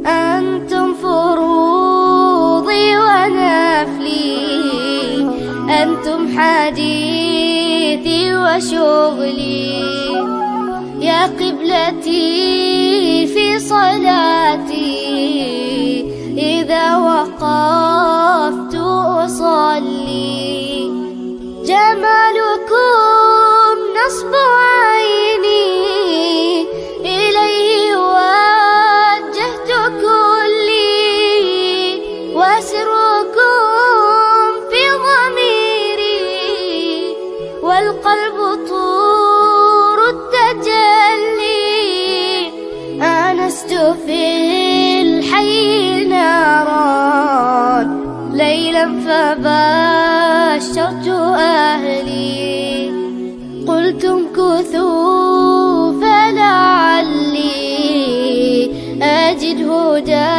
أنتم فروضي ونفلي، أنتم حديثي وشغلي، يا قبلتي في صلاتي إذا وقفت أصلي. جمالكم نصب عيني، إليه وجهت كلي، وسركم في ضميري، والقلب طور التجلي. آنست في الحي نارا ليلا فبشرت أهلي، قلتم كثوا فلعلي أجد هدى